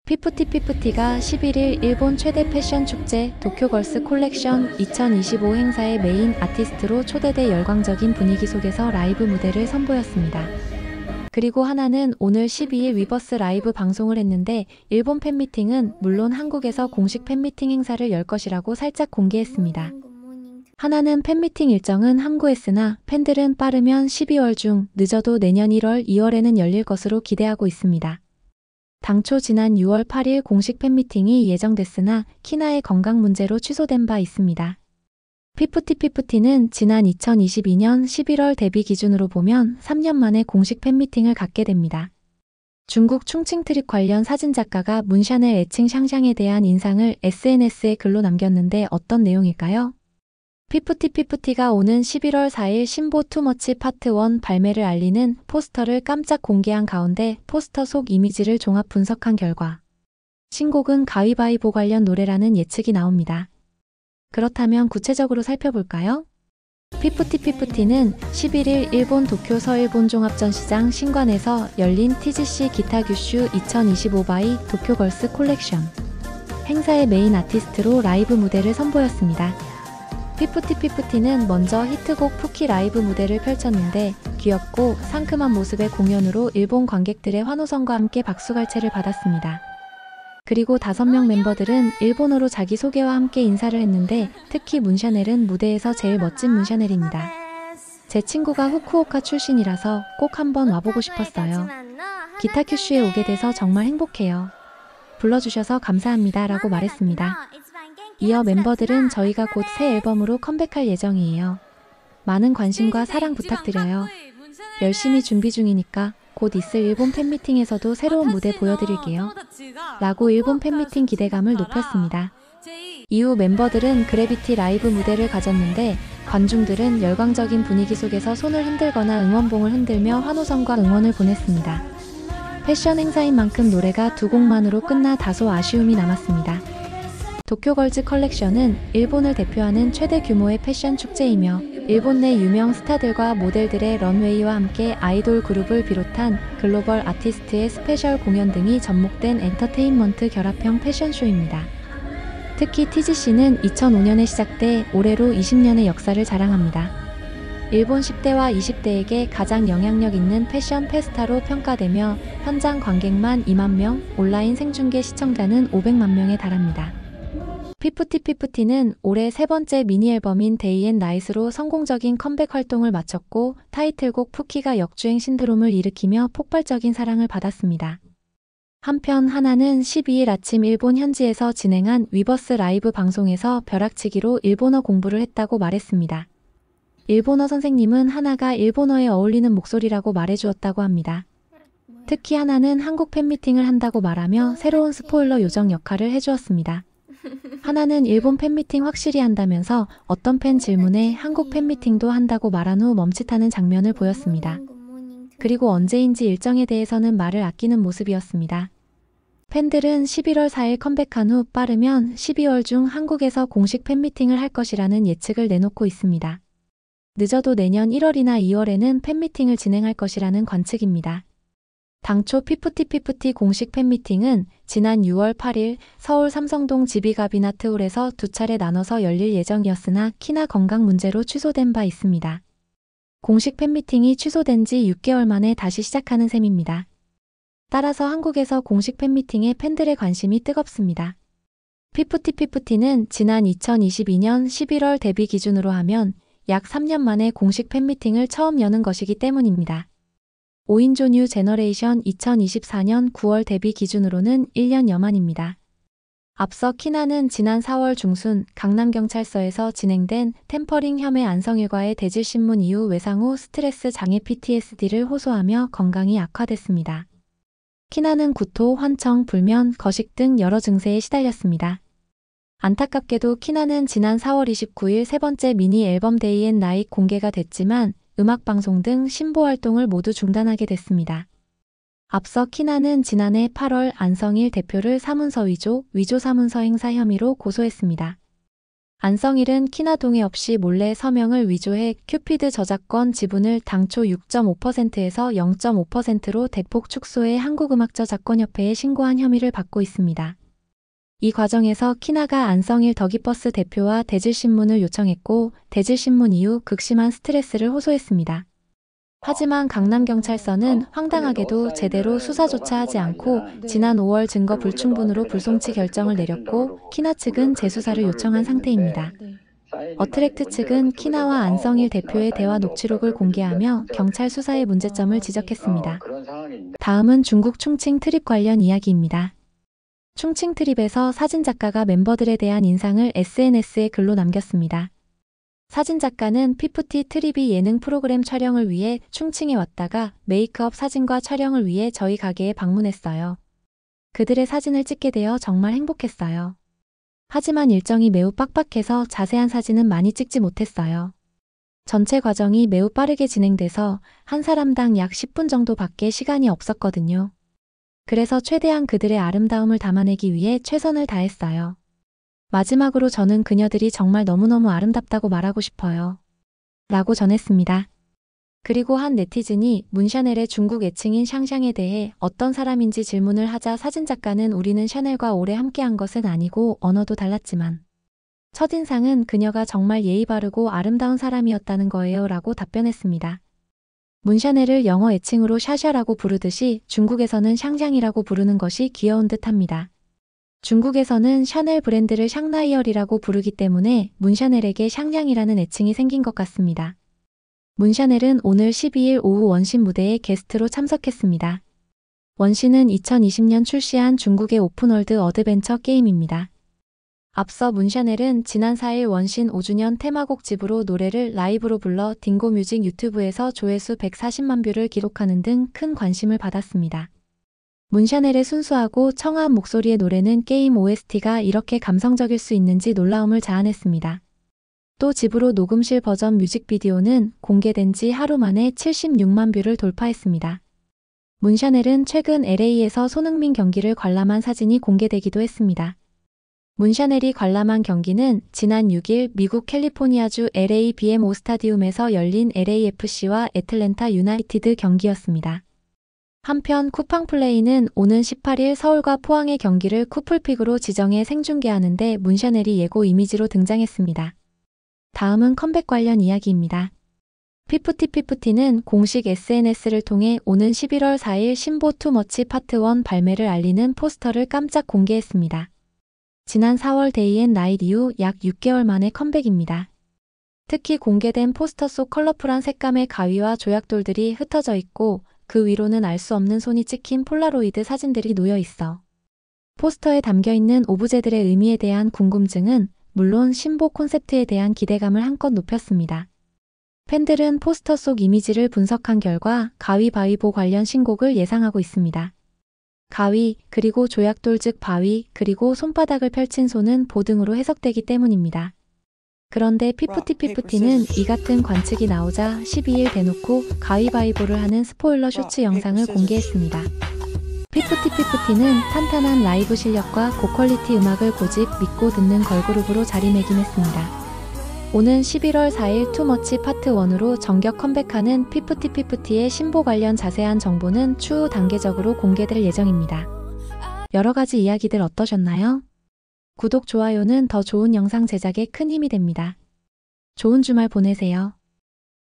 피프티피프티가 11일 일본 최대 패션 축제 도쿄걸스 콜렉션 2025 행사의 메인 아티스트로 초대돼 열광적인 분위기 속에서 라이브 무대를 선보였습니다. 그리고 하나는 오늘 12일 위버스 라이브 방송을 했는데 일본 팬미팅은 물론 한국에서 공식 팬미팅 행사를 열 것이라고 살짝 공개했습니다. 하나는 팬미팅 일정은 함구했으나 팬들은 빠르면 12월 중 늦어도 내년 1월, 2월에는 열릴 것으로 기대하고 있습니다. 당초 지난 6월 8일 공식 팬미팅이 예정됐으나 키나의 건강 문제로 취소된 바 있습니다. 피프티피프티는 지난 2022년 11월 데뷔 기준으로 보면 3년 만에 공식 팬미팅을 갖게 됩니다. 중국 충칭 트립 관련 사진작가가 문샤넬 애칭 샹샹에 대한 인상을 SNS에 글로 남겼는데 어떤 내용일까요? 피프티피프티가 오는 11월 4일 신보 투머치 파트 1 발매를 알리는 포스터를 깜짝 공개한 가운데 포스터 속 이미지를 종합 분석한 결과 신곡은 가위바위보 관련 노래라는 예측이 나옵니다. 그렇다면 구체적으로 살펴볼까요? 피프티피프티는 11일 일본 도쿄 서일본 종합전시장 신관에서 열린 TGC 기타 규슈 2025 바이 도쿄걸스 콜렉션 행사의 메인 아티스트로 라이브 무대를 선보였습니다. 피프티피프티는 먼저 히트곡 푸키 라이브 무대를 펼쳤는데 귀엽고 상큼한 모습의 공연으로 일본 관객들의 환호성과 함께 박수갈채를 받았습니다. 그리고 5명 멤버들은 일본어로 자기소개와 함께 인사를 했는데 특히 문샤넬은 무대에서 제일 멋진 문샤넬입니다. 제 친구가 후쿠오카 출신이라서 꼭 한번 와보고 싶었어요. 기타 큐슈에 오게 돼서 정말 행복해요. 불러주셔서 감사합니다 라고 말했습니다. 이어 멤버들은 저희가 곧 새 앨범으로 컴백할 예정이에요. 많은 관심과 사랑 부탁드려요. 열심히 준비 중이니까 곧 있을 일본 팬미팅에서도 새로운 무대 보여드릴게요. 라고 일본 팬미팅 기대감을 높였습니다. 이후 멤버들은 그래비티 라이브 무대를 가졌는데 관중들은 열광적인 분위기 속에서 손을 흔들거나 응원봉을 흔들며 환호성과 응원을 보냈습니다. 패션 행사인 만큼 노래가 2곡만으로 끝나 다소 아쉬움이 남았습니다. 도쿄걸즈 컬렉션은 일본을 대표하는 최대 규모의 패션 축제이며 일본 내 유명 스타들과 모델들의 런웨이와 함께 아이돌 그룹을 비롯한 글로벌 아티스트의 스페셜 공연 등이 접목된 엔터테인먼트 결합형 패션쇼입니다. 특히 TGC는 2005년에 시작돼 올해로 20년의 역사를 자랑합니다. 일본 10대와 20대에게 가장 영향력 있는 패션 페스타로 평가되며 현장 관객만 2만 명, 온라인 생중계 시청자는 500만 명에 달합니다. 피프티피프티는 올해 세 번째 미니 앨범인 데이 앤 나잇으로 성공적인 컴백 활동을 마쳤고 타이틀곡 푸키가 역주행 신드롬을 일으키며 폭발적인 사랑을 받았습니다. 한편 하나는 12일 아침 일본 현지에서 진행한 위버스 라이브 방송에서 벼락치기로 일본어 공부를 했다고 말했습니다. 일본어 선생님은 하나가 일본어에 어울리는 목소리라고 말해주었다고 합니다. 특히 하나는 한국 팬미팅을 한다고 말하며 새로운 스포일러 요정 역할을 해주었습니다. 하나는 일본 팬미팅 확실히 한다면서 어떤 팬 질문에 한국 팬미팅도 한다고 말한 후 멈칫하는 장면을 보였습니다. 그리고 언제인지 일정에 대해서는 말을 아끼는 모습이었습니다. 팬들은 11월 4일 컴백한 후 빠르면 12월 중 한국에서 공식 팬미팅을 할 것이라는 예측을 내놓고 있습니다. 늦어도 내년 1월이나 2월에는 팬미팅을 진행할 것이라는 관측입니다. 당초 피프티피프티 공식 팬미팅은 지난 6월 8일 서울 삼성동 지비가비나트홀에서 2차례 나눠서 열릴 예정이었으나 키나 건강 문제로 취소된 바 있습니다. 공식 팬미팅이 취소된 지 6개월 만에 다시 시작하는 셈입니다. 따라서 한국에서 공식 팬미팅에 팬들의 관심이 뜨겁습니다. 피프티피프티는 지난 2022년 11월 데뷔 기준으로 하면 약 3년 만에 공식 팬미팅을 처음 여는 것이기 때문입니다. 5인조 뉴 제너레이션 2024년 9월 데뷔 기준으로는 1년여 만입니다. 앞서 키나는 지난 4월 중순 강남경찰서에서 진행된 템퍼링 혐의 안성일과의 대질신문 이후 외상 후 스트레스 장애 PTSD를 호소하며 건강이 악화됐습니다. 키나는 구토, 환청, 불면, 거식 등 여러 증세에 시달렸습니다. 안타깝게도 키나는 지난 4월 29일 세 번째 미니 앨범 데이 앤 나잇 공개가 됐지만 음악방송 등 신보 활동을 모두 중단하게 됐습니다. 앞서 키나는 지난해 8월 안성일 대표를 사문서 위조 사문서 행사 혐의로 고소했습니다. 안성일은 키나 동의 없이 몰래 서명을 위조해 큐피드 저작권 지분을 당초 6.5%에서 0.5%로 대폭 축소해 한국음악저작권협회에 신고한 혐의를 받고 있습니다. 이 과정에서 키나가 안성일 더기버스 대표와 대질신문을 요청했고 대질신문 이후 극심한 스트레스를 호소했습니다. 하지만 강남경찰서는 황당하게도 제대로 수사조차 하지 않고 지난 5월 증거 불충분으로 불송치 결정을 내렸고 키나 측은 재수사를 요청한 상태입니다. 어트랙트 측은 키나와 안성일 대표의 대화 녹취록을 공개하며 경찰 수사의 문제점을 지적했습니다. 다음은 중국 충칭 트립 관련 이야기입니다. 충칭 트립에서 사진작가가 멤버들에 대한 인상을 SNS에 글로 남겼습니다. 사진작가는 피프티 트립이 예능 프로그램 촬영을 위해 충칭에 왔다가 메이크업 사진과 촬영을 위해 저희 가게에 방문했어요. 그들의 사진을 찍게 되어 정말 행복했어요. 하지만 일정이 매우 빡빡해서 자세한 사진은 많이 찍지 못했어요. 전체 과정이 매우 빠르게 진행돼서 한 사람당 약 10분 정도밖에 시간이 없었거든요. 그래서 최대한 그들의 아름다움을 담아내기 위해 최선을 다했어요. 마지막으로 저는 그녀들이 정말 너무너무 아름답다고 말하고 싶어요. 라고 전했습니다. 그리고 한 네티즌이 문샤넬의 중국 애칭인 샹샹에 대해 어떤 사람인지 질문을 하자 사진작가는 우리는 샤넬과 오래 함께한 것은 아니고 언어도 달랐지만 첫인상은 그녀가 정말 예의 바르고 아름다운 사람이었다는 거예요 라고 답변했습니다. 문샤넬을 영어 애칭으로 샤샤라고 부르듯이 중국에서는 샹샹이라고 부르는 것이 귀여운 듯합니다. 중국에서는 샤넬 브랜드를 샹나이얼이라고 부르기 때문에 문샤넬에게 샹샹이라는 애칭이 생긴 것 같습니다. 문샤넬은 오늘 12일 오후 원신 무대에 게스트로 참석했습니다. 원신은 2020년 출시한 중국의 오픈월드 어드벤처 게임입니다. 앞서 문샤넬은 지난 4일 원신 5주년 테마곡 집으로 노래를 라이브로 불러 딩고뮤직 유튜브에서 조회수 140만 뷰를 기록하는 등 큰 관심을 받았습니다. 문샤넬의 순수하고 청아한 목소리의 노래는 게임 OST가 이렇게 감성적일 수 있는지 놀라움을 자아냈습니다. 또 집으로 녹음실 버전 뮤직비디오는 공개된 지 하루 만에 76만 뷰를 돌파했습니다. 문샤넬은 최근 LA에서 손흥민 경기를 관람한 사진이 공개되기도 했습니다. 문샤넬이 관람한 경기는 지난 6일 미국 캘리포니아주 LA BMO 스타디움에서 열린 LAFC와 애틀랜타 유나이티드 경기였습니다. 한편 쿠팡플레이는 오는 18일 서울과 포항의 경기를 쿠플픽으로 지정해 생중계하는데 문샤넬이 예고 이미지로 등장했습니다. 다음은 컴백 관련 이야기입니다. 피프티피프티는 공식 SNS를 통해 오는 11월 4일 신보 투머치 파트 1 발매를 알리는 포스터를 깜짝 공개했습니다. 지난 4월 데이 앤 나잇 이후 약 6개월 만에 컴백입니다. 특히 공개된 포스터 속 컬러풀한 색감의 가위와 조약돌들이 흩어져 있고 그 위로는 알 수 없는 손이 찍힌 폴라로이드 사진들이 놓여 있어 포스터에 담겨있는 오브제들의 의미에 대한 궁금증은 물론 신보 콘셉트에 대한 기대감을 한껏 높였습니다. 팬들은 포스터 속 이미지를 분석한 결과 가위바위보 관련 신곡을 예상하고 있습니다. 가위, 그리고 조약돌 즉 바위, 그리고 손바닥을 펼친 손은 보등으로 해석되기 때문입니다. 그런데 피프티피프티는 이 같은 관측이 나오자 12일 대놓고 가위바위보를 하는 스포일러 쇼츠 영상을 공개했습니다. 피프티피프티는 탄탄한 라이브 실력과 고퀄리티 음악을 고집 믿고 듣는 걸그룹으로 자리매김했습니다. 오는 11월 4일 투머치 파트 1으로 정격 컴백하는 피프티피프티의 신보 관련 자세한 정보는 추후 단계적으로 공개될 예정입니다. 여러가지 이야기들 어떠셨나요? 구독, 좋아요는 더 좋은 영상 제작에 큰 힘이 됩니다. 좋은 주말 보내세요.